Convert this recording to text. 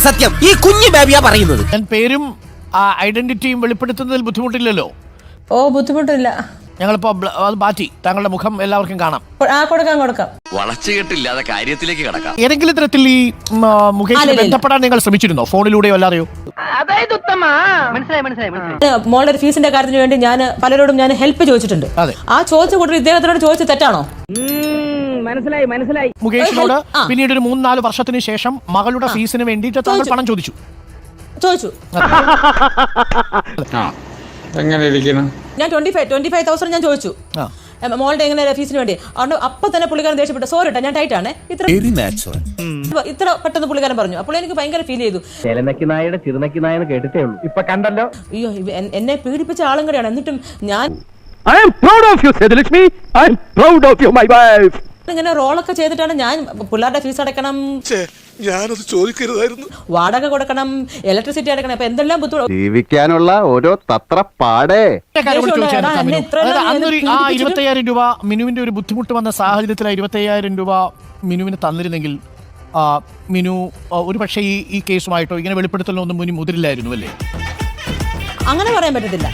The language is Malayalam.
സത്യം. ഈ കുഞ്ഞു ബേബിയാ പറയുന്നത്. ഞാൻ പേരും ഐഡന്റിറ്റിയും വെളിപ്പെടുത്തുന്നതിൽ ബുദ്ധിമുട്ടില്ലല്ലോ. ഓ, ബുദ്ധിമുട്ടില്ല. ഞങ്ങളിപ്പോ അത് മാറ്റി താങ്കളുടെ മുഖം എല്ലാവർക്കും കാണാം. കൊടുക്കാം. വളച്ചുകെട്ടില്ലാതെ കാര്യത്തിലേക്ക് കടക്കാം. ഏതെങ്കിലും തരത്തിൽ ഈ മുകേഷിനെ ബന്ധപ്പെടാൻ നിങ്ങൾ ശ്രമിച്ചിരുന്നോ, ഫോണിലൂടെയോ അല്ലാതെയോ? മോളുടെ ഒരു ഫീസിന്റെ കാര്യത്തിന് വേണ്ടി ഞാൻ പലരോടും ഞാൻ ഹെൽപ്പ് ചോദിച്ചിട്ടുണ്ട്. ആ ചോദിച്ച കൂട്ടർ ഇദ്ദേഹത്തിനോട് ചോദിച്ചു തെറ്റാണോ? മനസ്സിലായി. മുകേഷിനോട് പിന്നീട് ഒരു 3-4 വർഷത്തിന് ശേഷം മകളുടെ ഫീസിന് വേണ്ടിയിട്ട് താങ്കൾ പണം ചോദിച്ചു. എങ്ങനെ ഇരിക്കണം? ഞാൻ 25,000 ഞാൻ ചോദിച്ചു മോളുടെ എങ്ങനെ ഫീസിന് വേണ്ടി. അതുകൊണ്ട് അപ്പൊ തന്നെ പുള്ളിക്കാരൻ ദേഷ്യപ്പെട്ടു. സോറി കേട്ടോ, ഞാൻ ടൈറ്റ് ആണ്, ഇത്ര പെട്ടെന്ന് പുള്ളിക്കാരൻ പറഞ്ഞു. അപ്പോൾ എനിക്ക് ഭയങ്കര ഫീൽ ചെയ്തു. കേട്ടിട്ടേ ഉള്ളൂ, ഇപ്പൊ കണ്ടല്ലോ. അയ്യോ, എന്നെ പീഡിപ്പിച്ച ആളും കൂടെയാണ്. എന്നിട്ടും ഞാൻ ഇങ്ങനെ റോളൊക്കെ ചെയ്തിട്ടാണ് ഞാൻ പിള്ളേരുടെ ഫീസ് അടക്കണം, ഞാനത് ചോദിക്കരുതായിരുന്നു, വാടക കൊടുക്കണം, ഇലക്ട്രിസിറ്റി അടക്കണം. അപ്പൊ എന്തെല്ലാം ബുദ്ധിമുട്ട് ജീവിക്കാനുള്ള ഓരോ തത്രപ്പാടേ. അന്നൊരു 25,000 രൂപ മിനുവിന്റെ ഒരു ബുദ്ധിമുട്ട് വന്ന സാഹചര്യത്തിൽ 25,000 രൂപ മിനുവിന് തന്നിരുന്നെങ്കിൽ മിനു ഒരു പക്ഷേ ഈ കേസുമായിട്ടോ ഇങ്ങനെ വെളിപ്പെടുത്തലൊന്നും മുന്നിൽ മുതിരില്ലായിരുന്നു അല്ലേ? അങ്ങനെ പറയാൻ പറ്റത്തില്ല.